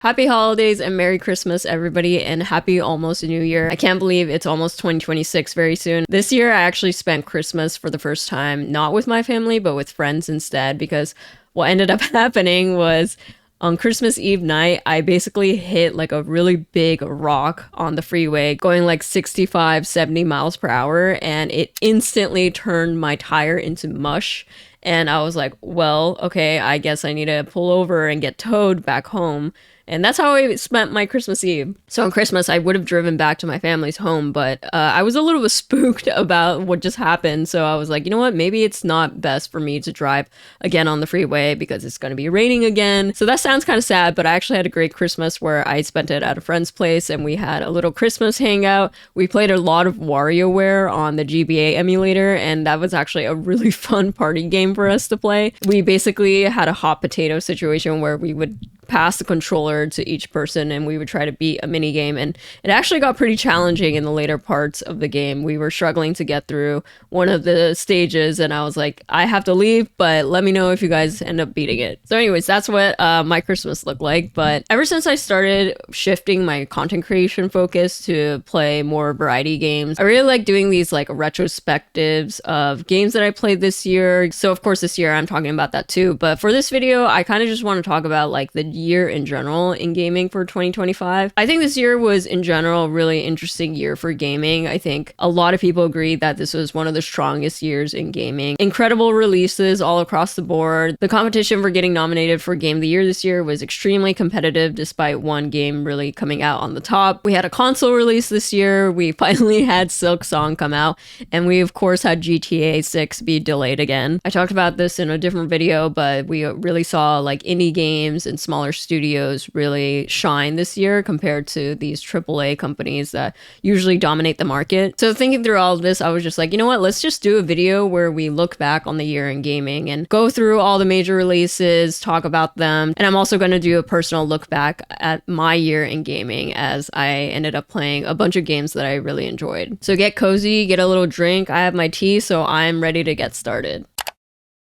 Happy holidays and Merry Christmas, everybody, and happy almost New Year. I can't believe it's almost 2026 very soon. This year, I actually spent Christmas for the first time, not with my family, but with friends instead, because what ended up happening was on Christmas Eve night, I basically hit like a really big rock on the freeway going like 65, 70 miles per hour, and it instantly turned my tire into mush. And I was like, well, okay, I guess I need to pull over and get towed back home. And that's how I spent my Christmas Eve. So on Christmas, I would have driven back to my family's home, but I was a little bit spooked about what just happened. So I was like, you know what? Maybe it's not best for me to drive again on the freeway because it's going to be raining again. So that sounds kind of sad, but I actually had a great Christmas where I spent it at a friend's place and we had a little Christmas hangout. We played a lot of WarioWare on the GBA emulator, and that was actually a really fun party game for us to play. We basically had a hot potato situation where we would pass the controller to each person and we would try to beat a mini game, and it actually got pretty challenging in the later parts of the game. We were struggling to get through one of the stages and I was like, I have to leave, but let me know if you guys end up beating it. So anyways, that's what my Christmas looked like. But ever since I started shifting my content creation focus to play more variety games, I really like doing these like retrospectives of games that I played this year. So of course this year I'm talking about that too, but for this video I kind of just want to talk about like the year in general in gaming for 2025. I think this year was in general a really interesting year for gaming. I think a lot of people agree that this was one of the strongest years in gaming. Incredible releases all across the board. The competition for getting nominated for Game of the Year this year was extremely competitive despite one game really coming out on the top. We had a console release this year. We finally had Silksong come out, and we of course had GTA 6 be delayed again. I talked about this in a different video, but we really saw like indie games and smaller studios really shine this year compared to these AAA companies that usually dominate the market. So thinking through all of this, I was just like, you know what, let's just do a video where we look back on the year in gaming and go through all the major releases, talk about them. And I'm also going to do a personal look back at my year in gaming as I ended up playing a bunch of games that I really enjoyed. So get cozy, get a little drink. I have my tea, so I'm ready to get started.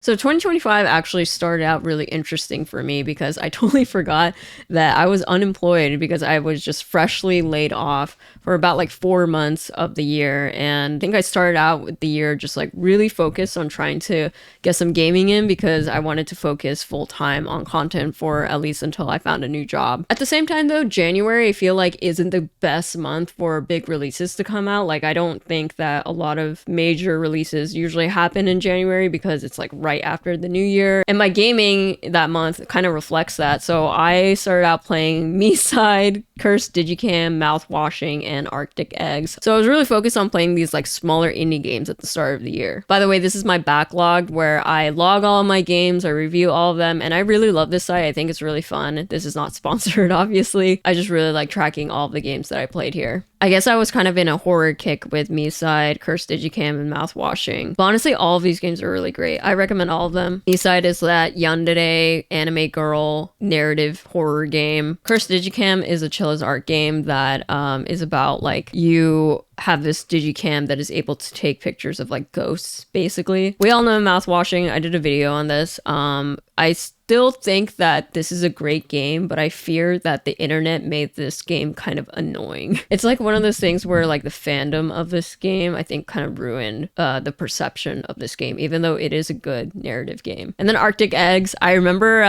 So 2025 actually started out really interesting for me because I totally forgot that I was unemployed because I was just freshly laid off for about like 4 months of the year. And I think I started out with the year just like really focused on trying to get some gaming in because I wanted to focus full time on content for at least until I found a new job. At the same time though, January I feel like isn't the best month for big releases to come out. Like I don't think that a lot of major releases usually happen in January because it's like right after the new year, and my gaming that month kind of reflects that. So I started out playing Meeside, Cursed Digicam, Mouthwashing, and Arctic Eggs. So I was really focused on playing these like smaller indie games at the start of the year. By the way, this is my backlog where I log all of my games, I review all of them, and I really love this site. I think it's really fun. This is not sponsored, obviously. I just really like tracking all of the games that I played here. I guess I was kind of in a horror kick with Meeside, Cursed Digicam, and Mouthwashing. But honestly, all of these games are really great. I recommend all of them. Meeside is that yandere anime girl narrative horror game. Cursed Digicam is a chill as art game that is about like you have this digicam that is able to take pictures of like ghosts, basically. We all know Mouthwashing. I did a video on this. I still think that this is a great game, but I fear that the internet made this game kind of annoying. It's like one of those things where like the fandom of this game, I think, kind of ruined the perception of this game, even though it is a good narrative game. And then Arctic Eggs, I remember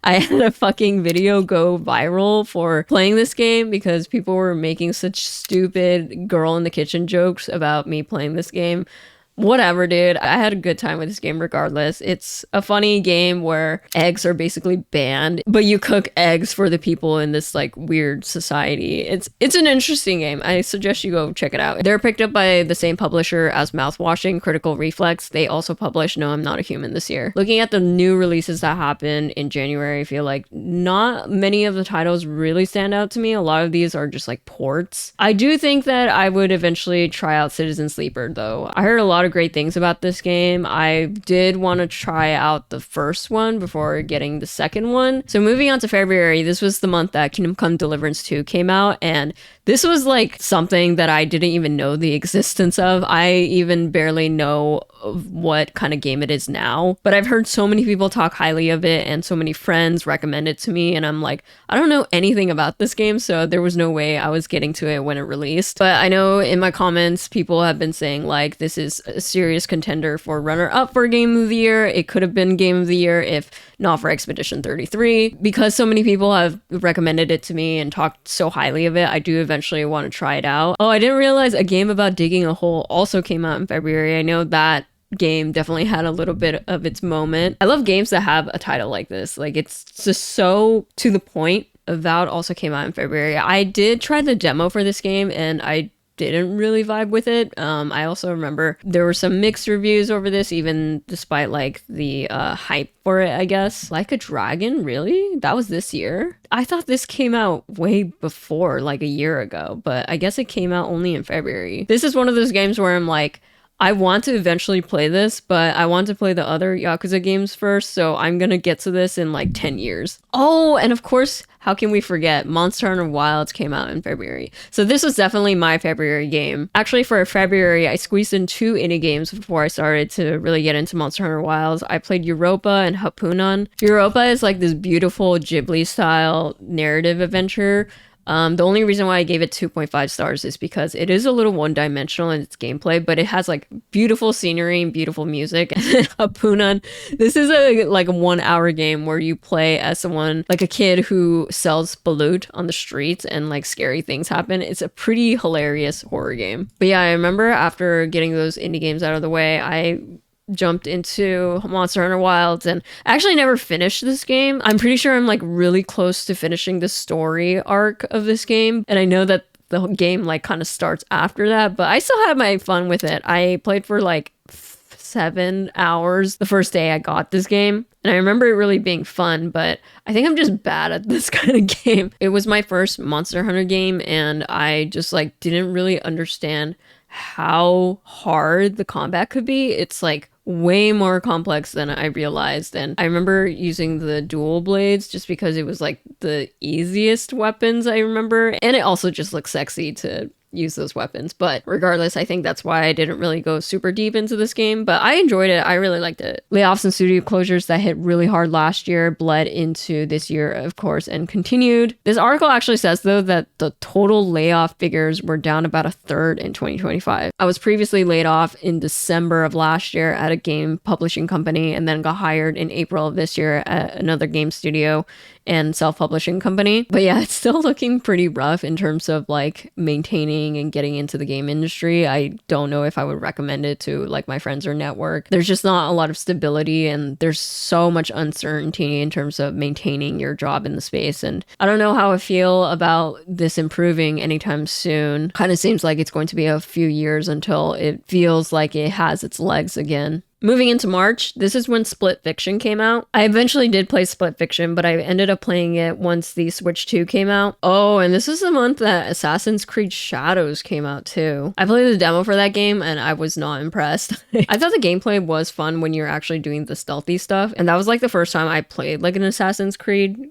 I had a fucking video go viral for playing this game because people were making such stupid girl in the kitchen jokes about me playing this game. Whatever, dude. I had a good time with this game regardless. It's a funny game where eggs are basically banned, but you cook eggs for the people in this like weird society. It's an interesting game. I suggest you go check it out. They're picked up by the same publisher as Mouthwashing, Critical Reflex. They also published No, I'm Not a Human this year. Looking at the new releases that happened in January, I feel like not many of the titles really stand out to me. A lot of these are just like ports. I do think that I would eventually try out Citizen Sleeper though. I heard a lot lot of great things about this game. I did want to try out the first one before getting the second one. So moving on to February, this was the month that Kingdom Come Deliverance 2 came out, and this was like something that I didn't even know the existence of. I even barely know of what kind of game it is now, but I've heard so many people talk highly of it and so many friends recommend it to me, and I'm like, I don't know anything about this game, so there was no way I was getting to it when it released. But I know in my comments people have been saying like this is a serious contender for runner-up for Game of the Year. It could have been Game of the Year if not for Expedition 33. Because so many people have recommended it to me and talked so highly of it, I do eventually want to try it out. Oh, I didn't realize a game about digging a hole also came out in February. I know that game definitely had a little bit of its moment. I love games that have a title like this. Like, it's just so to the point. Avowed also came out in February. I did try the demo for this game and I didn't really vibe with it. I also remember there were some mixed reviews over this, even despite like the hype for it, I guess. Like a Dragon, really? That was this year? I thought this came out way before, like a year ago, but I guess it came out only in February. This is one of those games where I'm like, I want to eventually play this, but I want to play the other Yakuza games first, so I'm gonna get to this in like 10 years. Oh, and of course, how can we forget? Monster Hunter Wilds came out in February. So this was definitely my February game. Actually, for February, I squeezed in 2 indie games before I started to really get into Monster Hunter Wilds. I played Europa and Hapunan. Europa is like this beautiful Ghibli-style narrative adventure. The only reason why I gave it 2.5 stars is because it is a little one-dimensional in its gameplay, but it has like beautiful scenery and beautiful music. Hapunan, this is a 1-hour game where you play as someone like a kid who sells balut on the streets and like scary things happen. It's a pretty hilarious horror game. But yeah, I remember after getting those indie games out of the way, I jumped into Monster Hunter Wilds and actually never finished this game. I'm pretty sure I'm like really close to finishing the story arc of this game, and I know that the game like kind of starts after that, but I still had my fun with it. I played for like 7 hours the first day I got this game, and I remember it really being fun, but I think I'm just bad at this kind of game. It was my first Monster Hunter game, and I just like didn't really understand how hard the combat could be. It's like way more complex than I realized, and I remember using the dual blades just because it was like the easiest weapons I remember, and it also just looks sexy to use those weapons. But regardless, I think that's why I didn't really go super deep into this game, but I enjoyed it. I really liked it. Layoffs and studio closures that hit really hard last year bled into this year, of course, and continued. This article actually says, though, that the total layoff figures were down about 1/3 in 2025. I was previously laid off in December of last year at a game publishing company, and then got hired in April of this year at another game studio and self-publishing company. But yeah, it's still looking pretty rough in terms of like maintaining and getting into the game industry. I don't know if I would recommend it to like my friends or network. There's just not a lot of stability, and there's so much uncertainty in terms of maintaining your job in the space. And I don't know how I feel about this improving anytime soon. Kind of seems like it's going to be a few years until it feels like it has its legs again. Moving into March, this is when Split Fiction came out. I eventually did play Split Fiction, but I ended up playing it once the Switch 2 came out. Oh, and this is the month that Assassin's Creed Shadows came out too. I played the demo for that game and I was not impressed. I thought the gameplay was fun when you're actually doing the stealthy stuff, and that was like the first time I played like an Assassin's Creed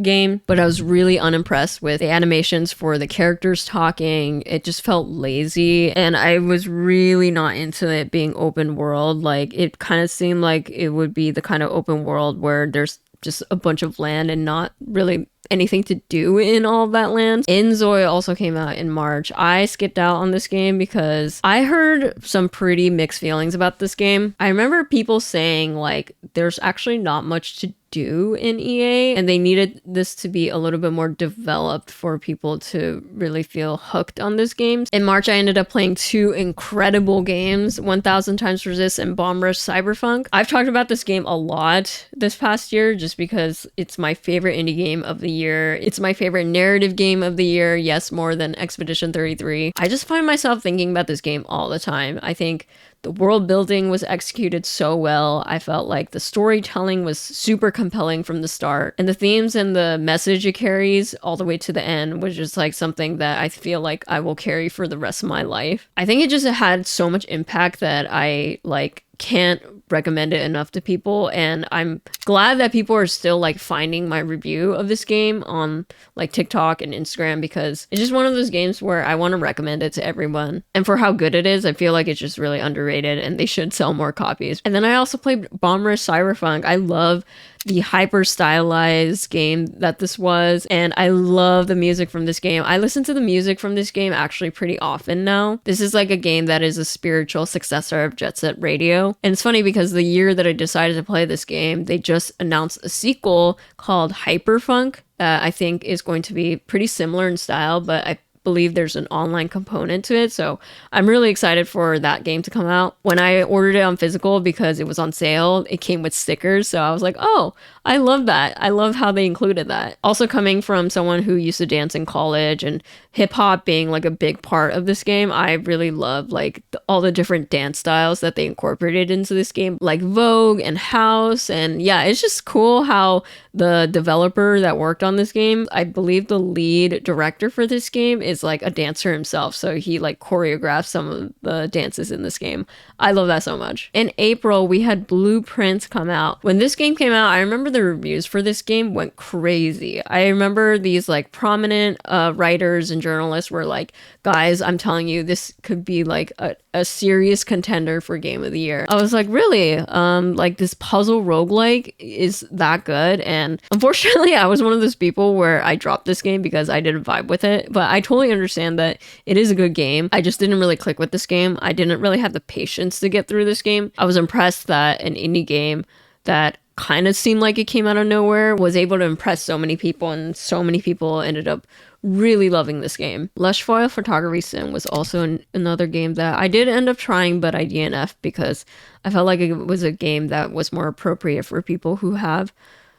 game, but I was really unimpressed with the animations for the characters talking. It just felt lazy, and I was really not into it being open world. Like, it kind of seemed like it would be the kind of open world where there's just a bunch of land and not really anything to do in all of that land. Inzoi also came out in March. I skipped out on this game because I heard some pretty mixed feelings about this game. I remember people saying like there's actually not much to do in EA, and they needed this to be a little bit more developed for people to really feel hooked on this game. In March, I ended up playing 2 incredible games, 1000 Times Resist and Bomb Rush Cyberpunk. I've talked about this game a lot this past year just because it's my favorite indie game of the year. It's my favorite narrative game of the year, yes, more than Expedition 33. I just find myself thinking about this game all the time. I think The world building was executed so well. I felt like the storytelling was super compelling from the start. And the themes and the message it carries all the way to the end was just like something that I feel like I will carry for the rest of my life. I think it just had so much impact that I like can't recommend it enough to people, and I'm glad that people are still like finding my review of this game on like TikTok and Instagram, because it's just one of those games where I want to recommend it to everyone. And for how good it is, I feel like it's just really underrated and they should sell more copies. And then I also played Bomb Rush Cyberpunk. I love the hyper stylized game that this was, and I love the music from this game. I listen to the music from this game actually pretty often now. This is like a game that is a spiritual successor of Jet Set Radio. And it's funny because the year that I decided to play this game, they just announced a sequel called Hyperfunk that I think is going to be pretty similar in style, but I believe there's an online component to it, so I'm really excited for that game to come out. When I ordered it on physical because it was on sale, it came with stickers, so I was like, oh, I love that. I love how they included that. Also, coming from someone who used to dance in college and hip hop being like a big part of this game, I really love like all the different dance styles that they incorporated into this game, like Vogue and House. And yeah, it's just cool how the developer that worked on this game, I believe the lead director for this game is like a dancer himself, so he like choreographed some of the dances in this game. I love that so much. In April, we had Blueprint come out. When this game came out, I remember the reviews for this game went crazy. I remember these like prominent writers and journalists were like, guys, I'm telling you, this could be like a serious contender for Game of the Year. I was like, really? Like this puzzle roguelike is that good? And unfortunately, I was one of those people where I dropped this game because I didn't vibe with it, but I totally understand that it is a good game. I just didn't really click with this game. I didn't really have the patience to get through this game. I was impressed that an indie game that kind of seemed like it came out of nowhere was able to impress so many people, and so many people ended up really loving this game. Lush Foil Photography Sim was also another game that I did end up trying, but I DNF'd because I felt like it was a game that was more appropriate for people who have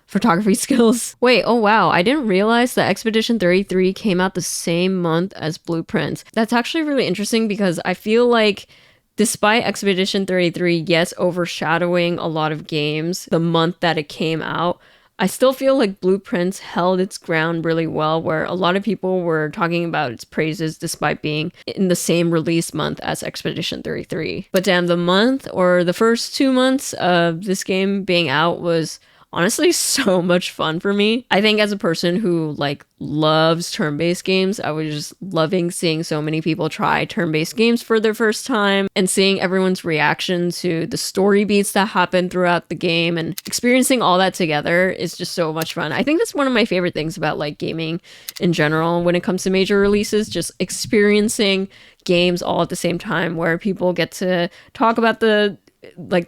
photography skills. Wait, oh wow, I didn't realize that Expedition 33 came out the same month as Blueprints. That's actually really interesting because I feel like despite Expedition 33, yes, overshadowing a lot of games the month that it came out, I still feel like Blueprints held its ground really well, where a lot of people were talking about its praises despite being in the same release month as Expedition 33. But damn, the month or the first 2 months of this game being out was honestly so much fun for me. I think as a person who like loves turn-based games, I was just loving seeing so many people try turn-based games for their first time and seeing everyone's reaction to the story beats that happen throughout the game, and experiencing all that together is just so much fun. I think that's one of my favorite things about like gaming in general when it comes to major releases, just experiencing games all at the same time where people get to talk about the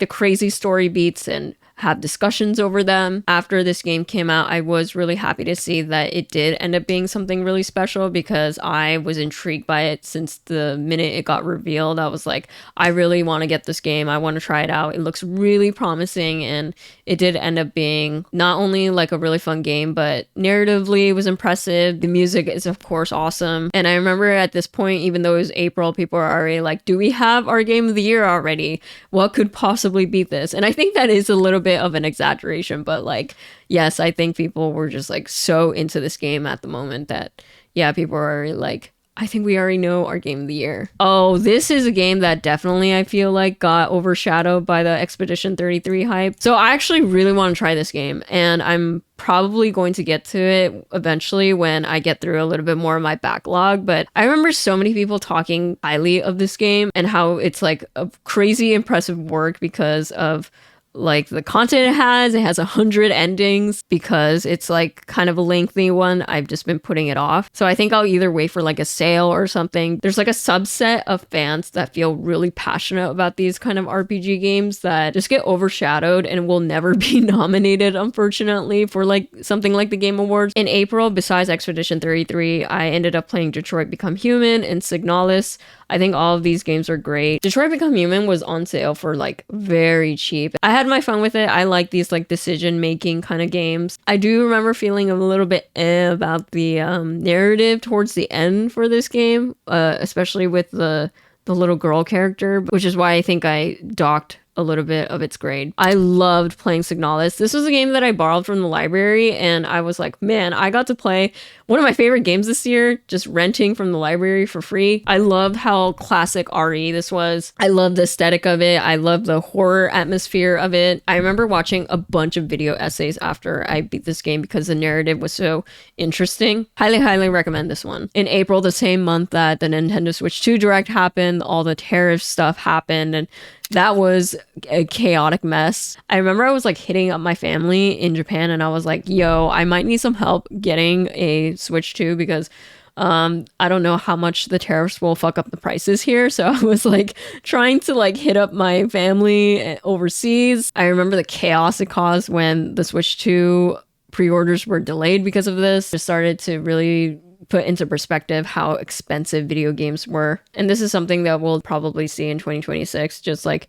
crazy story beats and have discussions over them. After this game came out, I was really happy to see that it did end up being something really special, because I was intrigued by it since the minute it got revealed. I was like, I really want to get this game. I want to try it out. It looks really promising, and it did end up being not only like a really fun game, but narratively it was impressive. The music is of course awesome. And I remember at this point, even though it was April, people are already like, do we have our Game of the Year already? What could possibly beat this? And I think that is a little bit of an exaggeration, but like, yes, I think people were just like so into this game at the moment that yeah, people are already like, I think we already know our Game of the Year. Oh, this is a game that definitely I feel like got overshadowed by the Expedition 33 hype. So I actually really want to try this game, and I'm probably going to get to it eventually when I get through a little bit more of my backlog. But I remember so many people talking highly of this game and how it's like a crazy impressive work because of like the content it has. It has 100 endings because it's like kind of a lengthy one. I've just been putting it off. So I think I'll either wait for like a sale or something. There's like a subset of fans that feel really passionate about these kind of RPG games that just get overshadowed and will never be nominated, unfortunately, for like something like the Game Awards. In April, besides Expedition 33, I ended up playing Detroit Become Human and Signalis. I think all of these games are great. Detroit Become Human was on sale for like very cheap. I had my fun with it. I like these like decision making kind of games. I do remember feeling a little bit about the narrative towards the end for this game, especially with the the little girl character, which is why I think I docked a little bit of its grade. I loved playing Signalis. This was a game that I borrowed from the library, and I was like, man, I got to play one of my favorite games this year, just renting from the library for free. I loved how classic RE this was. I loved the aesthetic of it. I loved the horror atmosphere of it. I remember watching a bunch of video essays after I beat this game because the narrative was so interesting. Highly, highly recommend this one. In April, the same month that the Nintendo Switch 2 Direct happened, all the tariff stuff happened, and that was a chaotic mess. I remember I was like hitting up my family in Japan and I was like, yo, I might need some help getting a Switch 2 because I don't know how much the tariffs will fuck up the prices here. So I was like trying to like hit up my family overseas. I remember the chaos it caused when the Switch 2 pre-orders were delayed because of this. It started to really put into perspective how expensive video games were. And this is something that we'll probably see in 2026, just like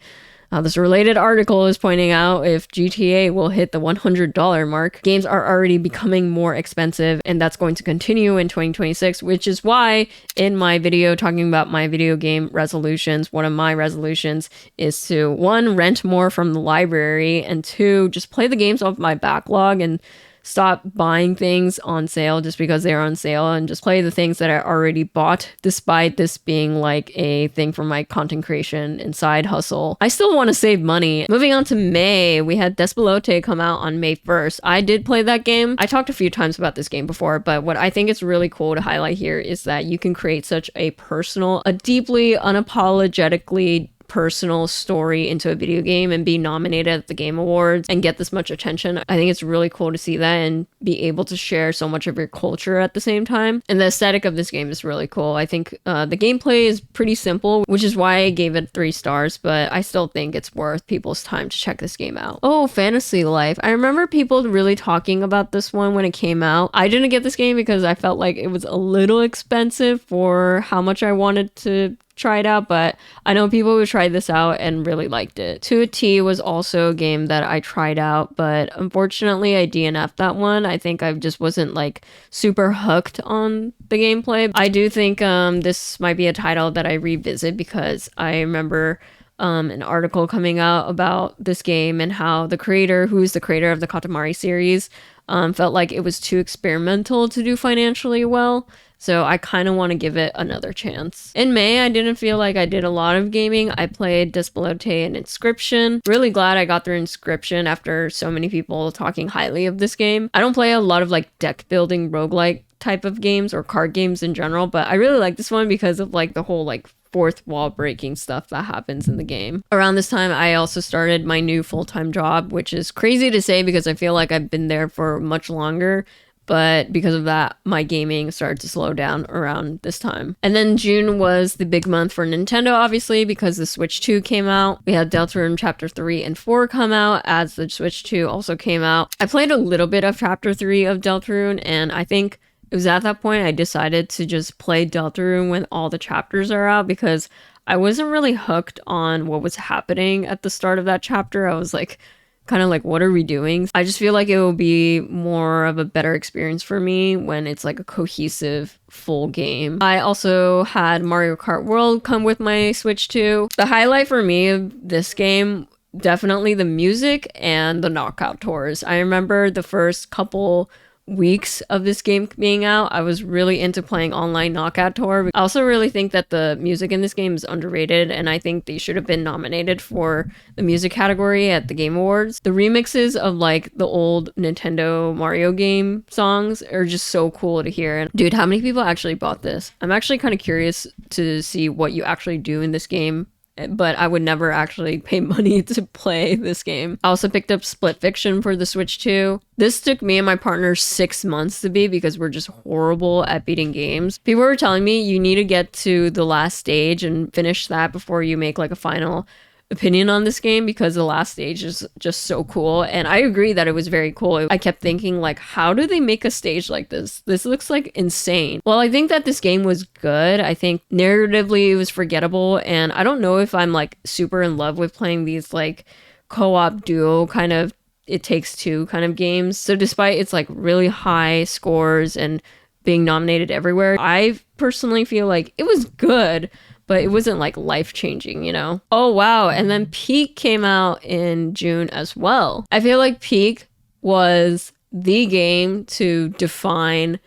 this related article is pointing out. If GTA will hit the $100 mark, games are already becoming more expensive, and that's going to continue in 2026, which is why in my video talking about my video game resolutions, one of my resolutions is to 1, rent more from the library, and 2, just play the games off my backlog and stop buying things on sale just because they're on sale and just play the things that I already bought, despite this being like a thing for my content creation and side hustle. I still want to save money. Moving on to May, we had Despelote come out on May 1st. I did play that game. I talked a few times about this game before, but what I think is really cool to highlight here is that you can create such a personal, a deeply unapologetically personal story into a video game and be nominated at the Game Awards and get this much attention. I think it's really cool to see that and be able to share so much of your culture at the same time. And the aesthetic of this game is really cool. I think the gameplay is pretty simple, which is why I gave it 3 stars, but I still think it's worth people's time to check this game out. Oh, Fantasy Life. I remember people really talking about this one when it came out. I didn't get this game because I felt like it was a little expensive for how much I wanted to try it out, but I know people who tried this out and really liked it. To a T was also a game that I tried out, but unfortunately I DNF'd that one. I think I just wasn't like super hooked on the gameplay. I do think this might be a title that I revisit because I remember an article coming out about this game and how the creator, who's the creator of the Katamari series, felt like it was too experimental to do financially well. So I kind of want to give it another chance. In May, I didn't feel like I did a lot of gaming. I played Despelote and Inscription. Really glad I got through Inscription after so many people talking highly of this game. I don't play a lot of like deck building roguelike type of games or card games in general, but I really like this one because of like the whole like fourth wall breaking stuff that happens in the game. Around this time, I also started my new full-time job, which is crazy to say because I feel like I've been there for much longer. But because of that, my gaming started to slow down around this time. And then June was the big month for Nintendo, obviously, because the Switch 2 came out. We had Deltarune Chapter 3 and 4 come out as the Switch 2 also came out. I played a little bit of Chapter 3 of Deltarune, and I think it was at that point I decided to just play Deltarune when all the chapters are out because I wasn't really hooked on what was happening at the start of that chapter. I was like, kind of like, what are we doing? I just feel like it will be more of a better experience for me when it's like a cohesive full game. I also had Mario Kart World come with my Switch 2. The highlight for me of this game, definitely the music and the knockout tours. I remember the first couple weeks of this game being out, I was really into playing online knockout tour. I also really think that the music in this game is underrated, and I think they should have been nominated for the music category at the Game Awards. The remixes of like the old Nintendo Mario game songs are just so cool to hear. And dude, how many people actually bought this? I'm actually kind of curious to see what you actually do in this game, but I would never actually pay money to play this game. I also picked up Split Fiction for the Switch 2. This took me and my partner 6 months to beat because we're just horrible at beating games. People were telling me you need to get to the last stage and finish that before you make like a final opinion on this game because the last stage is just so cool, and I agree that it was very cool. I kept thinking like, how do they make a stage like this? This looks like insane. Well, I think that this game was good. I think narratively it was forgettable, and I don't know if I'm like super in love with playing these like co-op duo kind of It Takes Two kind of games. So despite its like really high scores and being nominated everywhere, I personally feel like it was good, but it wasn't like life changing, you know? Oh, wow. And then Peak came out in June as well. I feel like Peak was the game to define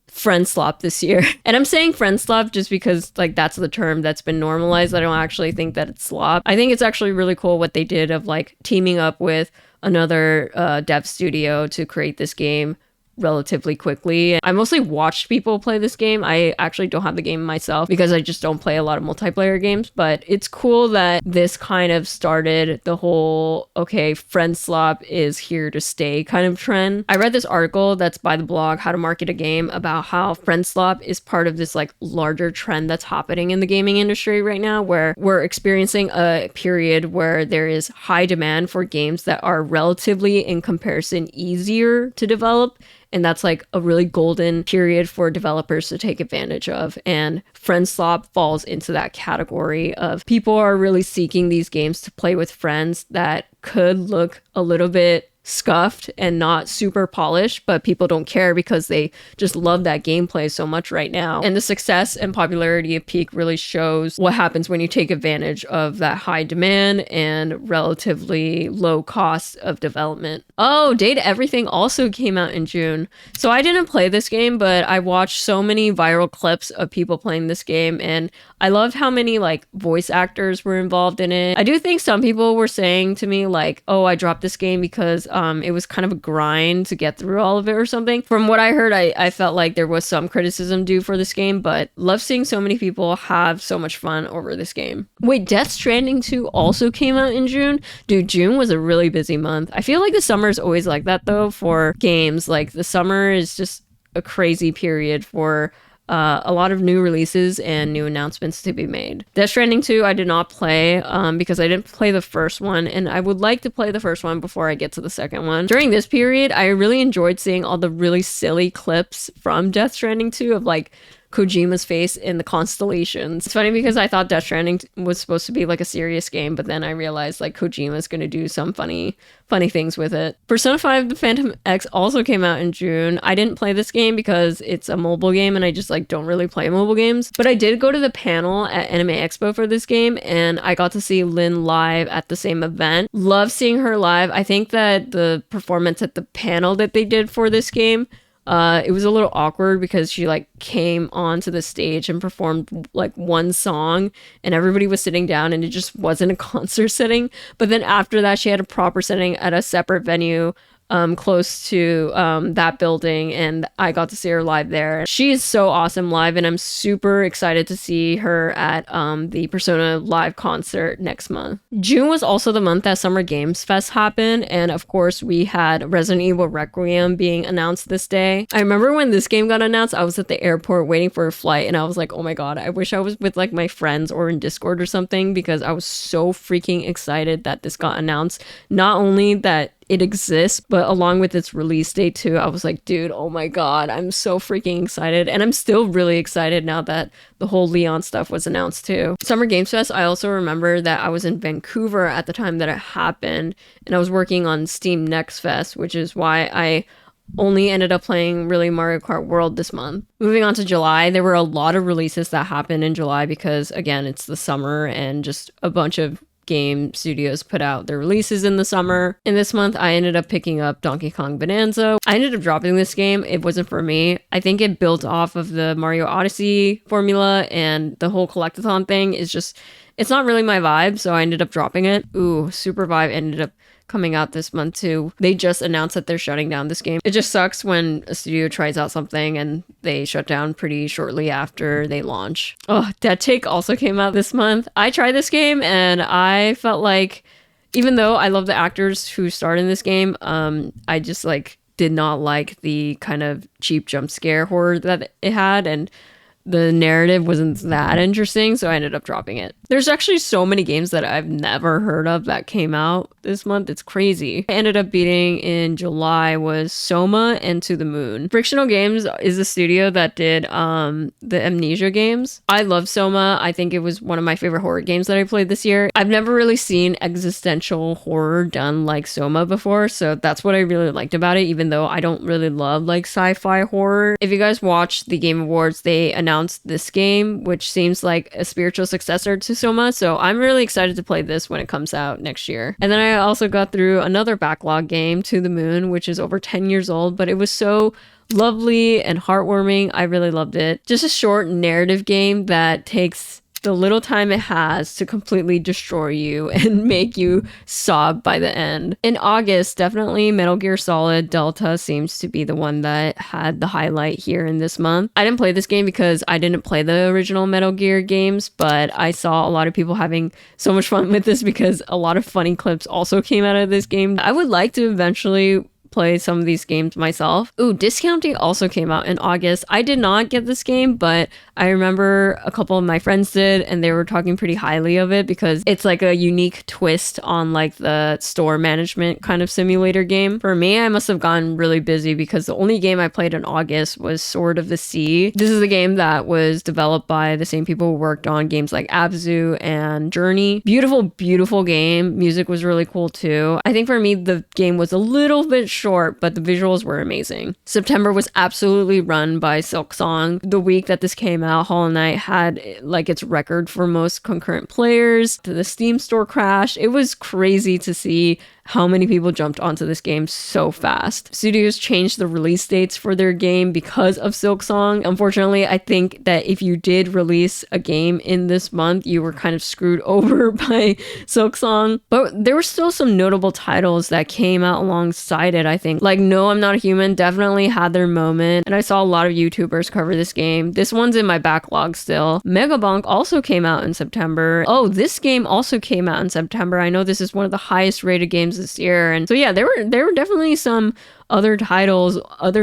friend slop this year. And I'm saying friend slop just because like that's the term that's been normalized. I don't actually think that it's slop. I think it's actually really cool what they did of like teaming up with another dev studio to create this game relatively quickly. I mostly watched people play this game. I actually don't have the game myself because I just don't play a lot of multiplayer games, but it's cool that this kind of started the whole, okay, friend slop is here to stay kind of trend. I read this article that's by the blog How to Market a Game about how friend slop is part of this like larger trend that's happening in the gaming industry right now, where we're experiencing a period where there is high demand for games that are relatively in comparison easier to develop. And that's like a really golden period for developers to take advantage of. And friend slop falls into that category of people are really seeking these games to play with friends that could look a little bit scuffed and not super polished, but people don't care because they just love that gameplay so much right now. And the success and popularity of Peak really shows what happens when you take advantage of that high demand and relatively low cost of development. Oh, Data Everything also came out in June. So I didn't play this game, but I watched so many viral clips of people playing this game, and I loved how many like voice actors were involved in it. I do think some people were saying to me like, oh, I dropped this game because it was kind of a grind to get through all of it or something. From what I heard, I felt like there was some criticism due for this game, but love seeing so many people have so much fun over this game. Wait, Death Stranding 2 also came out in June? Dude, June was a really busy month. I feel like the summer is always like that though for games. Like the summer is just a crazy period for a lot of new releases and new announcements to be made. Death Stranding 2 I did not play because I didn't play the first one, and I would like to play the first one before I get to the second one. During this period, I really enjoyed seeing all the really silly clips from Death Stranding 2 of like Kojima's face in the constellations. It's funny because I thought Death Stranding was supposed to be like a serious game, but then I realized like Kojima's going to do some funny things with it. Persona 5 The Phantom X also came out in June. I didn't play this game because it's a mobile game and I just like don't really play mobile games, but I did go to the panel at Anime Expo for this game and I got to see Lynn live at the same event. Love seeing her live. I think that the performance at the panel that they did for this game, it was a little awkward because she like came onto the stage and performed like one song and everybody was sitting down and it just wasn't a concert setting. But then after that, she had a proper setting at a separate venue close to that building, and I got to see her live there. She is so awesome live, and I'm super excited to see her at the Persona live concert next month. June was also the month that Summer Games Fest happened, and of course we had Resident Evil Requiem being announced this day. I remember when this game got announced, I was at the airport waiting for a flight, and I was like, oh my god, I wish I was with like my friends or in Discord or something, because I was so freaking excited that this got announced. Not only that it exists, but along with its release date too, I was like, dude, oh my god, I'm so freaking excited. And I'm still really excited now that the whole Leon stuff was announced too. Summer Games Fest, I also remember that I was in Vancouver at the time that it happened, and I was working on Steam Next Fest, which is why I only ended up playing really Mario Kart World this month. Moving on to July, there were a lot of releases that happened in July because, again, it's the summer and just a bunch of game studios put out their releases in the summer. In this month, I ended up picking up Donkey Kong Bonanza. I ended up dropping this game. It wasn't for me. I think it built off of the Mario Odyssey formula, and the whole collectathon thing is just, it's not really my vibe, so I ended up dropping it. Ooh, Super Vibe ended up coming out this month too. They just announced that they're shutting down this game. It just sucks when a studio tries out something and they shut down pretty shortly after they launch. Oh, Dead Take also came out this month. I tried this game and I felt like, even though I love the actors who starred in this game, I just like did not like the kind of cheap jump scare horror that it had, and the narrative wasn't that interesting, so I ended up dropping it. There's actually so many games that I've never heard of that came out this month. It's crazy. I ended up beating in July was Soma and To the Moon. Frictional Games is the studio that did the Amnesia games. I love Soma. I think it was one of my favorite horror games that I played this year. I've never really seen existential horror done like Soma before, so that's what I really liked about it, even though I don't really love like sci-fi horror. If you guys watched the Game Awards, they announced this game, which seems like a spiritual successor to Soma, so I'm really excited to play this when it comes out next year. And then I also got through another backlog game, To the Moon, which is over 10 years old, but it was so lovely and heartwarming. I really loved it. Just a short narrative game that takes the little time it has to completely destroy you and make you sob by the end. In August, definitely Metal Gear Solid Delta seems to be the one that had the highlight here in this month. I didn't play this game because I didn't play the original Metal Gear games, but I saw a lot of people having so much fun with this because a lot of funny clips also came out of this game. I would like to eventually play some of these games myself. Ooh, Discounting also came out in August. I did not get this game, but I remember a couple of my friends did, and they were talking pretty highly of it because it's like a unique twist on like the store management kind of simulator game. For me, I must have gotten really busy because the only game I played in August was Sword of the Sea. This is a game that was developed by the same people who worked on games like Abzu and Journey. Beautiful, beautiful game. Music was really cool too. I think for me, the game was a little bit short, but the visuals were amazing. September was absolutely run by Silksong. The week that this came out, Hollow Knight had like its record for most concurrent players. The Steam store crashed. It was crazy to see how many people jumped onto this game so fast. Studios changed the release dates for their game because of Silksong. Unfortunately, I think that if you did release a game in this month, you were kind of screwed over by Silksong. But there were still some notable titles that came out alongside it, I think. Like No, I'm Not a Human definitely had their moment, and I saw a lot of YouTubers cover this game. This one's in my backlog still. Megabonk also came out in September. Oh, this game also came out in September. I know this is one of the highest rated games this year, and so yeah, there were definitely some other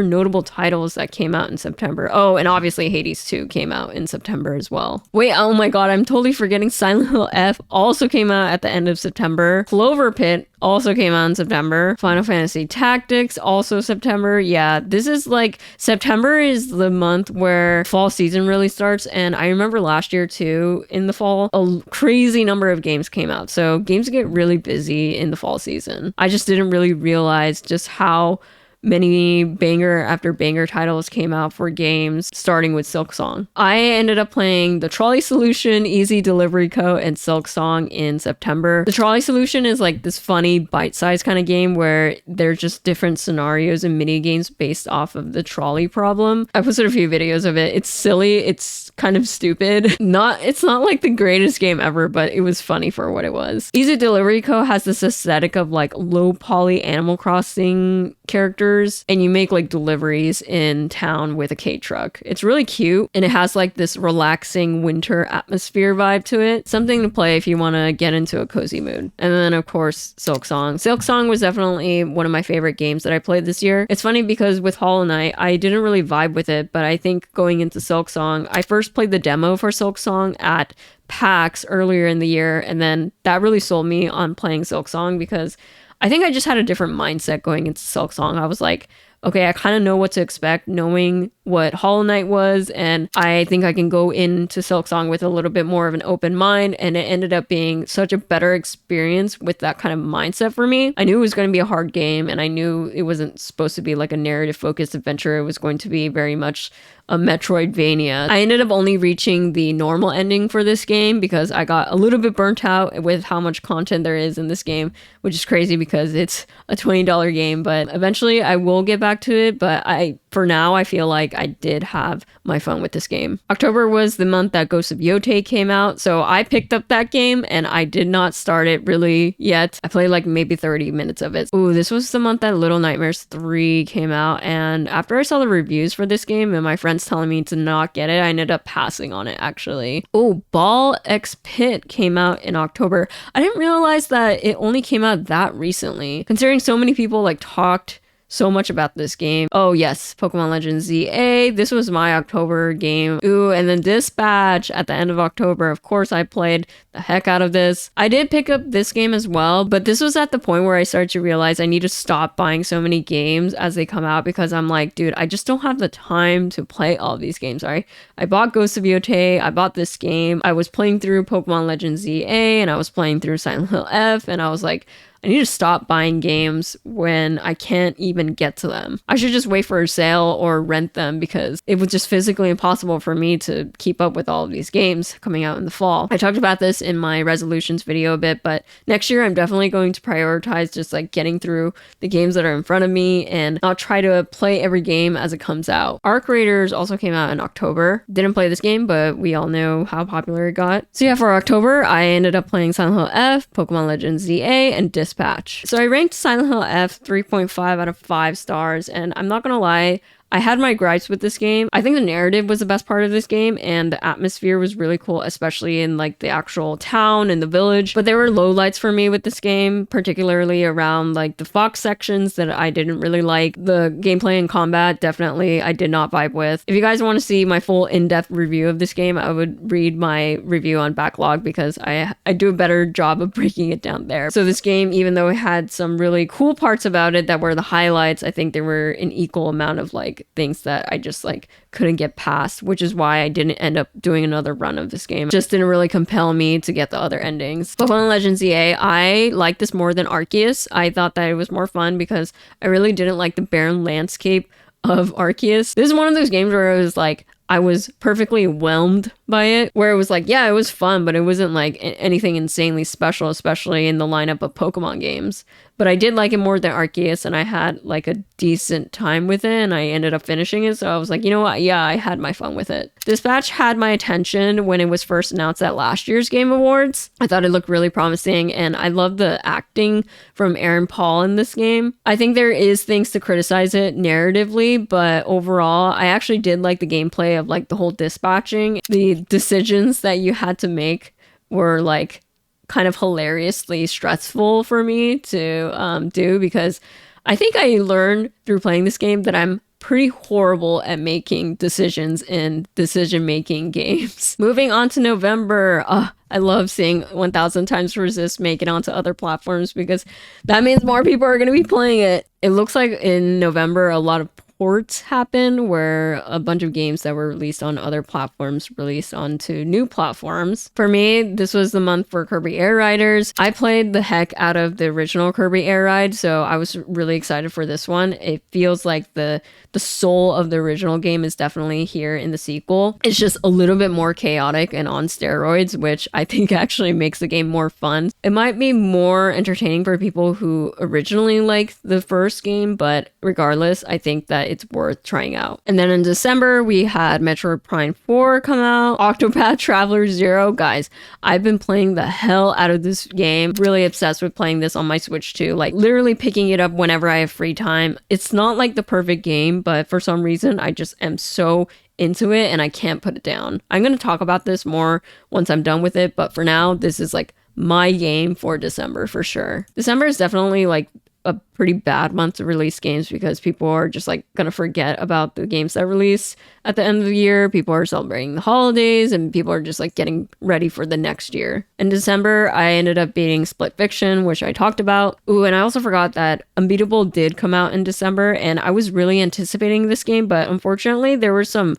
notable titles that came out in September. Oh, and obviously Hades 2 came out in September as well. Wait, oh my god, I'm totally forgetting Silent Hill F also came out at the end of September. Clover Pit also came out in September. Final Fantasy Tactics also September. Yeah, this is like September is the month where fall season really starts, and I remember last year too, in the fall, a crazy number of games came out. So games get really busy in the fall season. I just didn't really realize just how many banger after banger titles came out for games, starting with Silksong. I ended up playing The Trolley Solution, Easy Delivery Co., and Silksong in September. The Trolley Solution is like this funny bite-sized kind of game where there's just different scenarios and mini games based off of the trolley problem. I posted a few videos of it. It's silly. It's kind of stupid. It's not like the greatest game ever, but it was funny for what it was. Easy Delivery Co. has this aesthetic of like low poly Animal Crossing characters, and you make like deliveries in town with a K truck. It's really cute, and it has like this relaxing winter atmosphere vibe to it. Something to play if you want to get into a cozy mood. And then of course Silksong. Silksong was definitely one of my favorite games that I played this year. It's funny because with Hollow Knight, I didn't really vibe with it, but I think going into Silksong, I first played the demo for Silksong at PAX earlier in the year, and then that really sold me on playing Silksong because I think I just had a different mindset going into Silksong. I was like, okay, I kind of know what to expect, knowing what Hollow Knight was, and I think I can go into Silksong with a little bit more of an open mind, and it ended up being such a better experience with that kind of mindset for me. I knew it was going to be a hard game, and I knew it wasn't supposed to be like a narrative-focused adventure. It was going to be very much a Metroidvania. I ended up only reaching the normal ending for this game because I got a little bit burnt out with how much content there is in this game, which is crazy because it's a $20 game, but eventually I will get back to it. But for now, I feel like I did have my fun with this game. October was the month that Ghost of Yotei came out, so I picked up that game and I did not start it really yet. I played like maybe 30 minutes of it. Ooh, this was the month that Little Nightmares 3 came out, and after I saw the reviews for this game and my friends telling me to not get it, I ended up passing on it actually. Oh, Ball X Pit came out in October. I didn't realize that it only came out that recently, considering so many people like talked so much about this game. Oh yes, Pokemon Legends ZA. This was my October game. Ooh, and then Dispatch at the end of October. Of course, I played the heck out of this. I did pick up this game as well, but this was at the point where I started to realize I need to stop buying so many games as they come out, because I'm like, dude, I just don't have the time to play all these games. Right? I bought Ghost of Yotei, I bought this game, I was playing through Pokemon Legends ZA, and I was playing through Silent Hill F, and I was like, I need to stop buying games when I can't even get to them. I should just wait for a sale or rent them, because it was just physically impossible for me to keep up with all of these games coming out in the fall. I talked about this in my resolutions video a bit, but next year I'm definitely going to prioritize just like getting through the games that are in front of me and not try to play every game as it comes out. Arc Raiders also came out in October. Didn't play this game, but we all know how popular it got. So yeah, for October, I ended up playing Silent Hill F, Pokemon Legends ZA, and Dispatch. So I ranked Silent Hill F 3.5 out of 5 stars, and I'm not gonna lie, I had my gripes with this game. I think the narrative was the best part of this game, and the atmosphere was really cool, especially in like the actual town and the village. But there were lowlights for me with this game, particularly around like the fox sections that I didn't really like. The gameplay and combat, definitely I did not vibe with. If you guys want to see my full in-depth review of this game, I would read my review on Backlog, because I do a better job of breaking it down there. So this game, even though it had some really cool parts about it that were the highlights, I think there were an equal amount of like things that I just like couldn't get past, which is why I didn't end up doing another run of this game. It just didn't really compel me to get the other endings. Pokemon Legends ZA, I liked this more than Arceus. I thought that it was more fun because I really didn't like the barren landscape of Arceus. This is one of those games where it was like, I was perfectly whelmed by it, where it was like, yeah, it was fun, but it wasn't like anything insanely special, especially in the lineup of Pokemon games. But I did like it more than Arceus, and I had like a decent time with it, and I ended up finishing it. So I was like, you know what? Yeah, I had my fun with it. Dispatch had my attention when it was first announced at last year's Game Awards. I thought it looked really promising, and I love the acting from Aaron Paul in this game. I think there is things to criticize it narratively, but overall, I actually did like the gameplay of like the whole dispatching. The decisions that you had to make were like kind of hilariously stressful for me to do, because I think I learned through playing this game that I'm pretty horrible at making decisions in decision-making games. Moving on to November, I love seeing 1000 Times Resist make it onto other platforms, because that means more people are going to be playing it. It looks like in November a lot of ports happen, where a bunch of games that were released on other platforms released onto new platforms. For me, this was the month for Kirby Air Riders. I played the heck out of the original Kirby Air Ride, so I was really excited for this one. It feels like the soul of the original game is definitely here in the sequel. It's just a little bit more chaotic and on steroids, which I think actually makes the game more fun. It might be more entertaining for people who originally liked the first game, but regardless, I think that it's worth trying out. And then in December, we had Metroid Prime 4 come out, Octopath Traveler 0. Guys, I've been playing the hell out of this game. Really obsessed with playing this on my Switch too. Like literally picking it up whenever I have free time. It's not like the perfect game, but for some reason, I just am so into it and I can't put it down. I'm going to talk about this more once I'm done with it, but for now, this is like my game for December for sure. December is definitely like a pretty bad month to release games, because people are just like gonna forget about the games that release at the end of the year. People are celebrating the holidays and people are just like getting ready for the next year. In December, I ended up beating Split Fiction, which I talked about. Ooh, and I also forgot that Unbeatable did come out in December, and I was really anticipating this game, but unfortunately there were some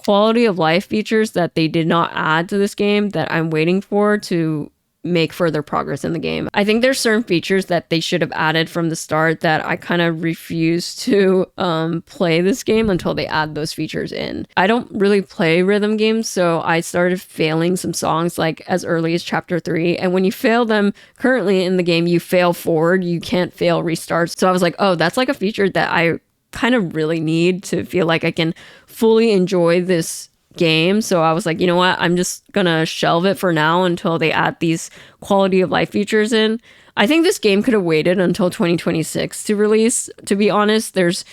quality of life features that they did not add to this game that I'm waiting for to make further progress in the game. I think there's certain features that they should have added from the start that I kind of refuse to play this game until they add those features in. I don't really play rhythm games, so I started failing some songs like as early as chapter 3, and when you fail them currently in the game, you fail forward, you can't fail restarts. So I was like, oh, that's like a feature that I kind of really need to feel like I can fully enjoy this game. So I was like, you know what, I'm just gonna shelve it for now until they add these quality of life features in. I think this game could have waited until 2026 to release, to be honest. There's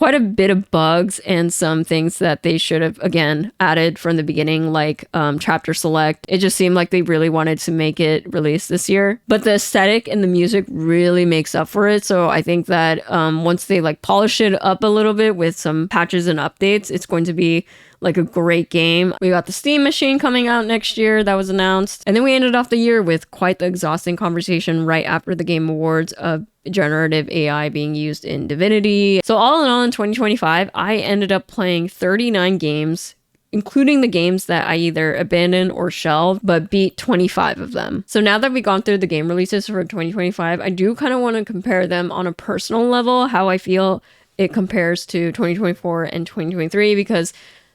quite a bit of bugs and some things that they should have, again, added from the beginning, like chapter select. It just seemed like they really wanted to make it release this year. But the aesthetic and the music really makes up for it. So I think that once they like polish it up a little bit with some patches and updates, it's going to be like a great game. We got the Steam Machine coming out next year that was announced. And then we ended off the year with quite the exhausting conversation right after the Game Awards of generative AI being used in Divinity. So all in all, in 2025, I ended up playing 39 games, including the games that I either abandoned or shelved, but beat 25 of them. So now that we've gone through the game releases for 2025, I do kind of want to compare them on a personal level, how I feel it compares to 2024 and 2023, because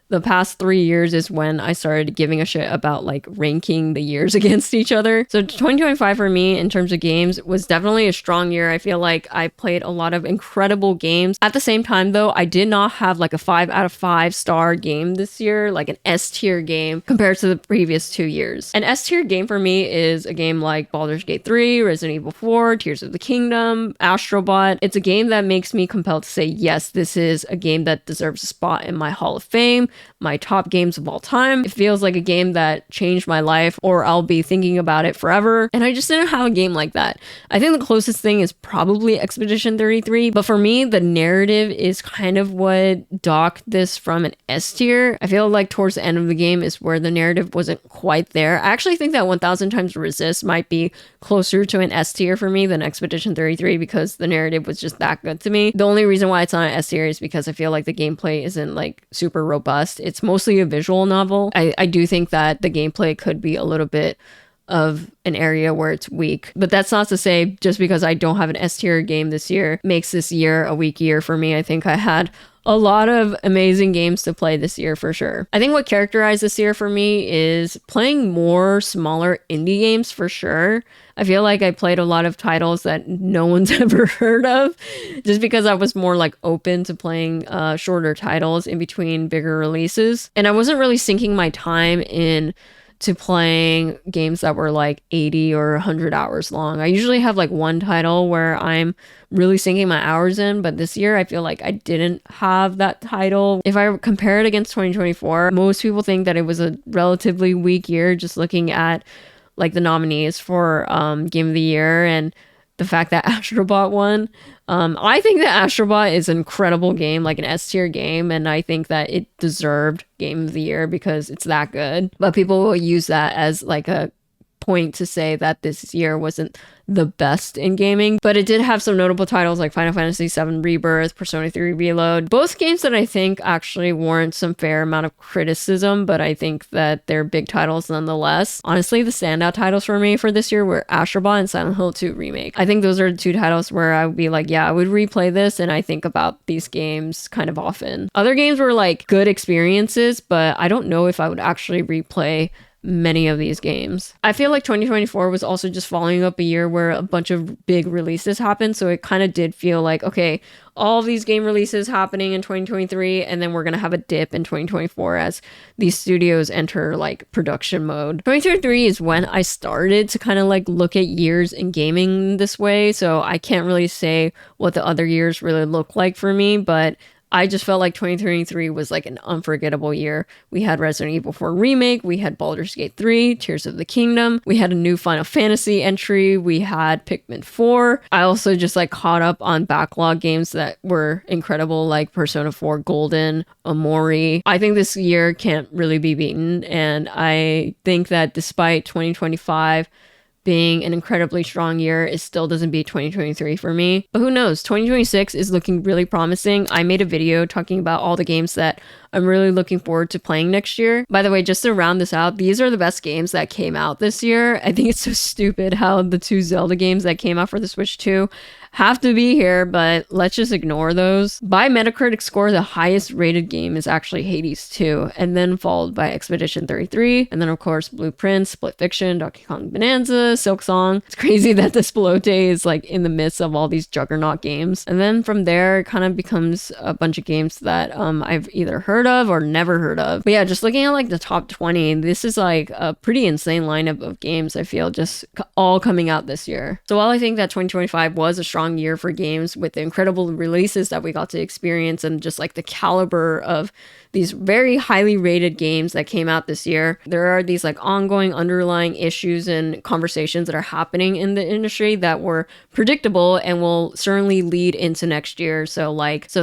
the past 3 years is when I started giving a shit about like ranking the years against each other. So 2025 for me in terms of games was definitely a strong year. I feel like I played a lot of incredible games. At the same time though, I did not have like a 5 out of 5 star game this year, like an S tier game compared to the previous 2 years. An S tier game for me is a game like Baldur's Gate 3, Resident Evil 4, Tears of the Kingdom, Astrobot. It's a game that makes me compelled to say, yes, this is a game that deserves a spot in my Hall of Fame, my top games of all time. It feels like a game that changed my life, or I'll be thinking about it forever. And I just didn't have a game like that. I think the closest thing is probably Expedition 33, but for me, the narrative is kind of what docked this from an S tier. I feel like towards the end of the game is where the narrative wasn't quite there. I actually think that 1000 Times Resist might be closer to an S tier for me than Expedition 33 because the narrative was just that good to me. The only reason why it's not an S tier is because I feel like the gameplay isn't like super robust. It's mostly a visual novel. I do think that the gameplay could be a little bit of an area where it's weak. But that's not to say just because I don't have an S tier game this year makes this year a weak year for me. I think I had a lot of amazing games to play this year for sure. I think what characterized this year for me is playing more smaller indie games for sure. I feel like I played a lot of titles that no one's ever heard of just because I was more like open to playing shorter titles in between bigger releases. And I wasn't really sinking my time in to playing games that were like 80 or 100 hours long. I usually have like one title where I'm really sinking my hours in, but this year I feel like I didn't have that title. If I compare it against 2024, most people think that it was a relatively weak year just looking at like the nominees for Game of the Year and the fact that Astrobot won. I think that Astrobot is an incredible game, like an S tier game, and I think that it deserved Game of the Year because it's that good. But people will use that as like a point to say that this year wasn't the best in gaming, but it did have some notable titles like Final Fantasy VII Rebirth, Persona 3 Reload, both games that I think actually warrant some fair amount of criticism, but I think that they're big titles nonetheless. Honestly, the standout titles for me for this year were Astrobot and Silent Hill 2 Remake. I think those are the two titles where I would be like, yeah, I would replay this, and I think about these games kind of often. Other games were like good experiences, but I don't know if I would actually replay many of these games. I feel like 2024 was also just following up a year where a bunch of big releases happened, so it kind of did feel like, okay, all these game releases happening in 2023, and then we're gonna have a dip in 2024 as these studios enter like production mode. 2023 is when I started to kind of like look at years in gaming this way, so I can't really say what the other years really look like for me, but I just felt like 2023 was like an unforgettable year. We had Resident Evil 4 Remake, we had Baldur's Gate 3, Tears of the Kingdom, we had a new Final Fantasy entry, we had Pikmin 4. I also just like caught up on backlog games that were incredible, like Persona 4 Golden, Omori. I think this year can't really be beaten, and I think that despite 2025 being an incredibly strong year, it still doesn't beat 2023 for me. But who knows? 2026 is looking really promising. I made a video talking about all the games that I'm really looking forward to playing next year. By the way, just to round this out, these are the best games that came out this year. I think it's so stupid how the two Zelda games that came out for the Switch 2 have to be here, but let's just ignore those. By Metacritic score, the highest rated game is actually Hades 2, and then followed by Expedition 33, and then of course Blueprint, Split Fiction, Donkey Kong Bonanza, Silk Song. It's crazy that the Splote is like in the midst of all these juggernaut games. And then from there, it kind of becomes a bunch of games that I've either heard heard of or never heard of. But yeah, just looking at like the top 20, this is like a pretty insane lineup of games, I feel, just all coming out this year. So while I think that 2025 was a strong year for games with the incredible releases that we got to experience and just like the caliber of these very highly rated games that came out this year, there are these like ongoing underlying issues and conversations that are happening in the industry that were predictable and will certainly lead into next year. So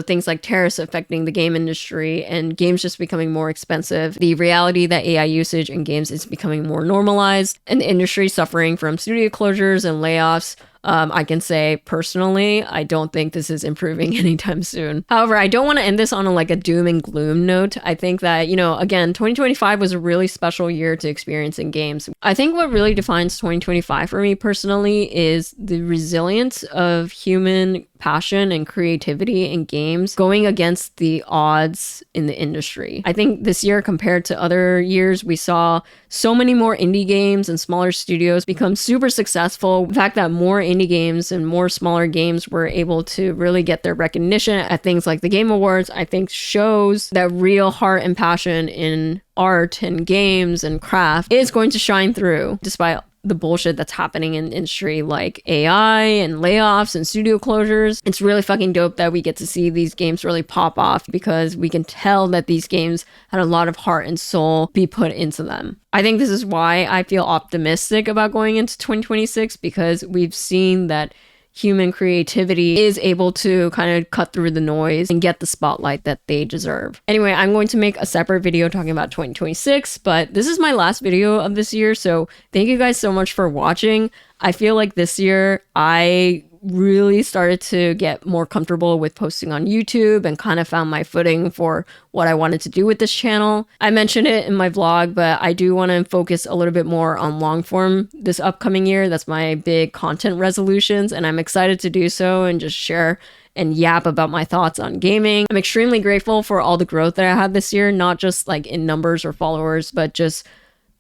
things like tariffs affecting the game industry and games just becoming more expensive, the reality that AI usage in games is becoming more normalized, and the industry suffering from studio closures and layoffs. I can say personally, I don't think this is improving anytime soon. However, I don't want to end this on a doom and gloom note. I think that, again, 2025 was a really special year to experience in games. I think what really defines 2025 for me personally is the resilience of human passion and creativity in games going against the odds in the industry. I think this year compared to other years, we saw so many more indie games and smaller studios become super successful. The fact that more indie games and more smaller games were able to really get their recognition at things like the Game Awards, I think shows that real heart and passion in art and games and craft is going to shine through despite the bullshit that's happening in the industry like AI and layoffs and studio closures. It's really fucking dope that we get to see these games really pop off because we can tell that these games had a lot of heart and soul be put into them. I think this is why I feel optimistic about going into 2026 because we've seen that human creativity is able to kind of cut through the noise and get the spotlight that they deserve. Anyway, I'm going to make a separate video talking about 2026, but this is my last video of this year, so thank you guys so much for watching. I feel like this year I really started to get more comfortable with posting on YouTube and kind of found my footing for what I wanted to do with this channel. I mentioned it in my vlog, but I do want to focus a little bit more on long form this upcoming year. That's my big content resolutions, and I'm excited to do so and just share and yap about my thoughts on gaming. I'm extremely grateful for all the growth that I had this year, not just like in numbers or followers, but just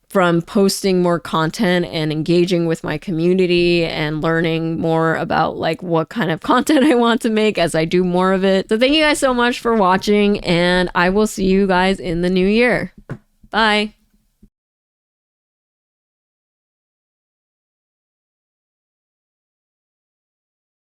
from posting more content and engaging with my community and learning more about like what kind of content I want to make as I do more of it. So thank you guys so much for watching, and I will see you guys in the new year. Bye.